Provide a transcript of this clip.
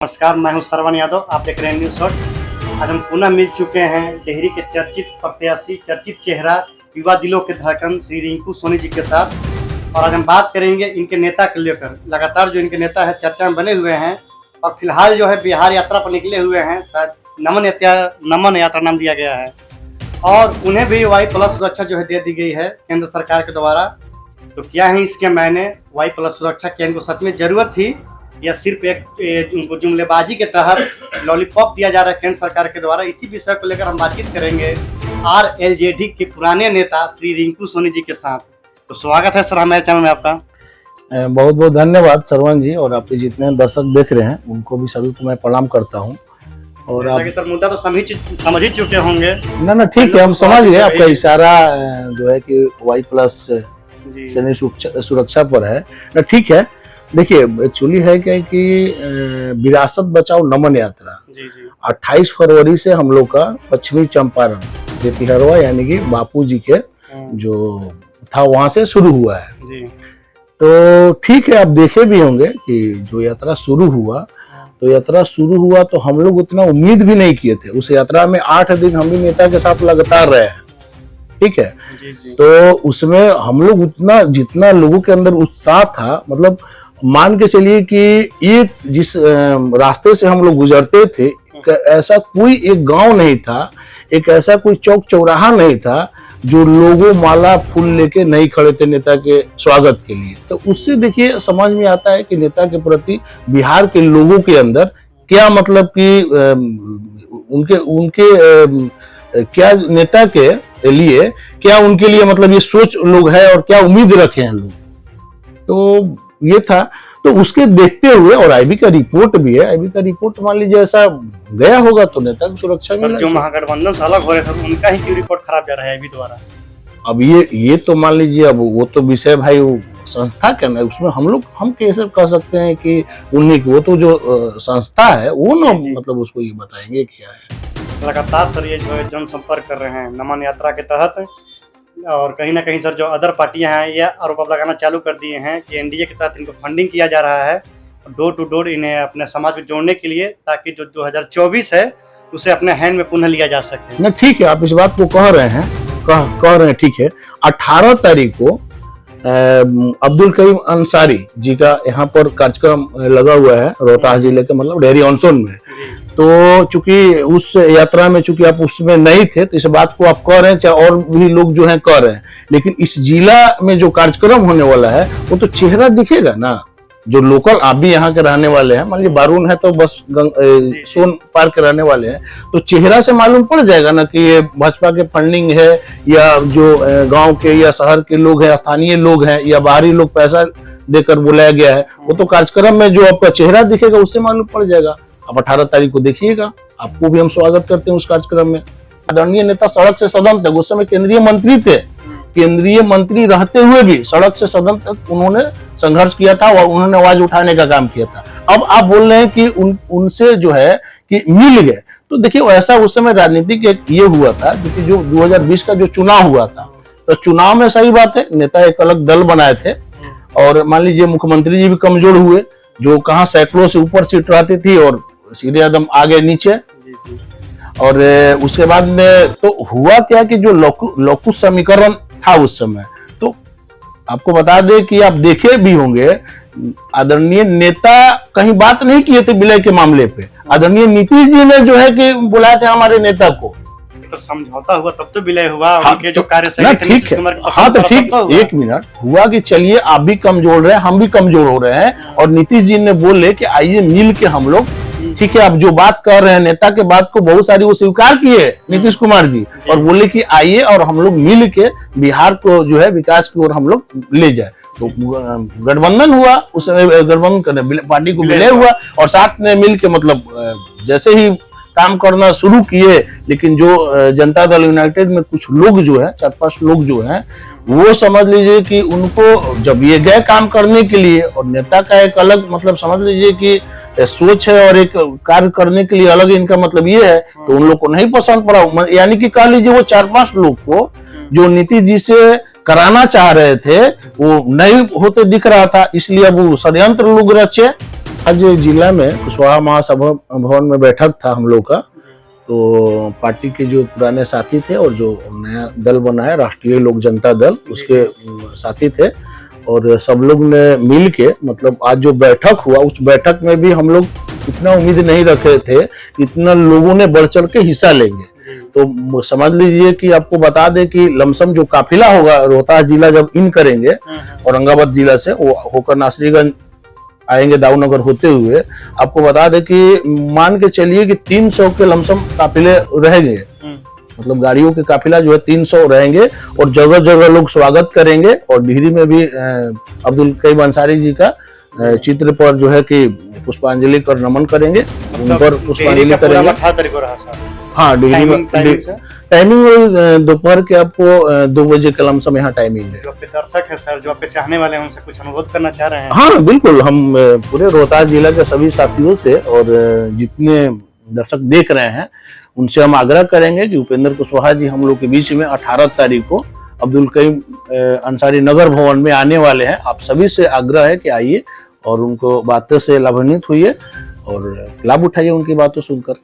नमस्कार, मैं हूं श्रवण यादव। आप देख रहे हैं न्यूज़ शॉट। आज हम पुनः मिल चुके हैं टिहरी के चर्चित प्रत्याशी, चर्चित चेहरा, युवा दिलों के धड़कन श्री रिंकू सोनी जी के साथ। और आज हम बात करेंगे इनके नेता को लेकर। लगातार जो इनके नेता है चर्चा में बने हुए हैं और फिलहाल जो है बिहार यात्रा पर निकले हुए हैं। शायद नमन यात्रा नाम दिया गया है और उन्हें भी Y+ सुरक्षा जो है दे दी गई है केंद्र सरकार के द्वारा। तो क्या है इसके मायने? Y+ सुरक्षा क्या इनको सच में जरूरत थी या सिर्फ एक उनको जुमलेबाजी के तहत लॉलीपॉप दिया जा रहा है केंद्र सरकार के द्वारा? इसी विषय को लेकर हम बातचीत करेंगे RLJD के पुराने नेता श्री रिंकू सोनी जी के साथ। तो स्वागत है सर हमारे चैनल में आपका। बहुत बहुत धन्यवाद सरवण जी, और आपके जितने दर्शक देख रहे हैं उनको भी सभी को मैं प्रणाम करता हूँ। और आप सर मुद्दा तो समझ ही चुके होंगे ना ठीक है, हम समझ गए आपका इशारा जो है कि Y+ सैनिक सुरक्षा पर है ना। ठीक है, देखिए एक्चुअली है क्या कि विरासत बचाओ नमन यात्रा 28 फरवरी से हम लोग का पश्चिमी चंपारण बेतिहरवा यानी कि बापू जी के जो था वहां से शुरू हुआ है जी। तो ठीक है, आप देखे भी होंगे कि जो यात्रा शुरू हुआ तो हम लोग उतना उम्मीद भी नहीं किए थे। उस यात्रा में 8 दिन हम भी नेता के साथ लगातार रहे हैं, ठीक है जी। तो उसमें हम लोग उतना जितना लोगों के अंदर उत्साह था, मतलब मान के चलिए कि एक जिस रास्ते से हम लोग गुजरते थे, ऐसा कोई एक गांव नहीं था, एक ऐसा कोई चौक चौराहा नहीं था जो लोगों माला फूल लेके नहीं खड़े थे नेता के स्वागत के लिए। तो उससे देखिए समझ में आता है कि नेता के प्रति बिहार के लोगों के अंदर क्या मतलब कि उनके क्या नेता के लिए क्या उनके लिए मतलब ये सोच लोग है और क्या उम्मीद रखे हैं लोग। तो ये था, तो उसके देखते हुए, और IB का रिपोर्ट भी है, IB का रिपोर्ट मान लीजिए ऐसा गया होगा तो नेता की सुरक्षा में जो महागठबंधन से अलग हो रहे सर, उनका ही क्यों रिपोर्ट खराब जा रहा है IB द्वारा? अब ये तो मान लीजिए, अब वो तो विषय भाई वो संस्था का है, उसमें हम कैसे कह सकते हैं कि उन्हीं वो तो जो संस्था है वो ना मतलब उसको ये बताएंगे क्या है। लगातार सर ये जो है जनसंपर्क कर रहे हैं नमन यात्रा के तहत, और कहीं ना कहीं सर जो अदर पार्टियां हैं ये आरोप लगाना चालू कर दिए हैं कि NDA के तहत इनको फंडिंग किया जा रहा है डोर टू डोर इन्हें अपने समाज में जोड़ने के लिए, ताकि जो 2024 है उसे अपने हैंड में पुनः लिया जा सके। ना ठीक है, आप इस बात को कह रहे हैं ठीक है। 18 तारीख को अब्दुल करीम अंसारी जी का यहाँ पर कार्यक्रम लगा हुआ है रोहतास जिले के मतलब डेहरी ऑन सोन में। तो चूंकि उस यात्रा में चूंकि आप उसमें नहीं थे तो इस बात को आप कह रहे हैं, चाहे और भी लोग जो हैं कह रहे हैं, लेकिन इस जिला में जो कार्यक्रम होने वाला है वो तो चेहरा दिखेगा ना। जो लोकल आप भी यहाँ के रहने वाले हैं, मान लीजिए बारून है तो बस सोन पार के रहने वाले हैं, तो चेहरा से मालूम पड़ जाएगा ना कि ये भाजपा के फंडिंग है या जो गांव के या शहर के लोग हैं, स्थानीय लोग हैं या बाहरी लोग पैसा देकर बुलाया गया है। वो तो कार्यक्रम में जो आपका चेहरा दिखेगा उससे मालूम पड़ जाएगा। आप 18 तारीख को देखिएगा, आपको भी हम स्वागत करते हैं उस कार्यक्रम में। आदरणीय नेता सड़क से सदन तक, उस समय केंद्रीय मंत्री थे, केंद्रीय मंत्री रहते हुए भी सड़क से सदन तक उन्होंने संघर्ष किया था और उन्होंने आवाज उठाने का काम किया था। अब आप बोल रहे हैं कि उनसे जो है कि मिल गए, तो देखिए वैसा उस समय राजनीतिक एक ये हुआ था क्योंकि जो 2020 का जो चुनाव हुआ था, तो चुनाव में सही बात है नेता एक अलग दल बनाए थे और मान लीजिए मुख्यमंत्री जी भी कमजोर हुए, जो कहाँ सैकड़ों से ऊपर सीट रहती थी और सीधे एकदम आगे नीचे। और उसके बाद में तो हुआ क्या कि जो लघु समीकरण था उस समय, तो आपको बता दें कि आप देखे भी होंगे आदरणीय नेता कहीं बात नहीं किए थे विलय के मामले पे। आदरणीय नीतीश जी ने जो है कि बुलाया था हमारे नेता को, तो समझौता हुआ तब तो विलय हुआ। उनके जो कार्य ठीक है, हाँ तो ठीक, एक मिनट हुआ कि चलिए आप भी कमजोर रहे हैं, हम भी कमजोर हो रहे हैं, और नीतीश जी ने बोले कि आइए मिल के हम लोग, ठीक है, आप जो बात कर रहे हैं नेता के बात को बहुत सारी वो स्वीकार किए नीतीश कुमार जी, और बोले कि आइए और हम लोग मिल के बिहार को जो है विकास की ओर हम लोग ले जाए। तो गठबंधन हुआ, उस समय गठबंधन पार्टी को विलय हुआ और साथ में मिल के मतलब जैसे ही काम करना शुरू किए। लेकिन जो जनता दल यूनाइटेड में कुछ लोग जो है 4-5 लोग जो हैं, वो समझ लीजिए कि उनको जब ये गए काम करने के लिए, और नेता का एक अलग मतलब समझ लीजिए कि सोच है और एक कार्य करने के लिए अलग इनका मतलब ये है, तो उन लोग को नहीं पसंद पड़ा। यानी कि कह लीजिए वो 4-5 लोग को जो नीतीश जी से कराना चाह रहे थे वो नहीं होते दिख रहा था, इसलिए अब वो षड्यंत्र लोग रचे आज जिला में कुशवाहा महासभा भवन में बैठक था हम लोग का। तो पार्टी के जो पुराने साथी थे और जो नया दल बना है राष्ट्रीय लोक जनता दल, उसके साथी थे और सब लोग ने मिल के मतलब आज जो बैठक हुआ उस बैठक में भी हम लोग इतना उम्मीद नहीं रखे थे, इतना लोगों ने बढ़ चढ़ के हिस्सा लेंगे। तो समझ लीजिए कि आपको बता दें कि लमसम जो काफिला होगा रोहतास जिला जब इन करेंगे औरंगाबाद जिला से वो होकर नासरीगंज आएंगे दाऊनगर होते हुए, आपको बता दें कि मान के चलिए कि 300 के लमसम काफिले रहेंगे, मतलब गाड़ियों के काफिला जो है 300 रहेंगे और जगह जगह लोग स्वागत करेंगे। और डिहरी में भी अब्दुल कईम अंसारी जी का चित्र पर जो है कि पुष्पांजलि कर नमन करेंगे, उन पर पुष्पांजलि करेंगे। हाँ, डिहरी में टाइमिंग दोपहर के आपको 2 बजे के लमसम यहाँ टाइमिंग है। जो आपके दर्शक है सर, जो आपके चाहने वाले हैं, उनसे कुछ अनुरोध करना चाह रहे हैं? हाँ बिल्कुल, हम पूरे रोहतास जिला के सभी साथियों से और जितने दर्शक देख रहे हैं उनसे हम आग्रह करेंगे कि उपेंद्र कुशवाहा जी हम लोग के बीच में 18 तारीख को अब्दुल कईम अंसारी नगर भवन में आने वाले हैं। आप सभी से आग्रह है कि आइए और उनको बातों से लाभान्वित हुई और लाभ उठाइए उनकी बातों सुनकर।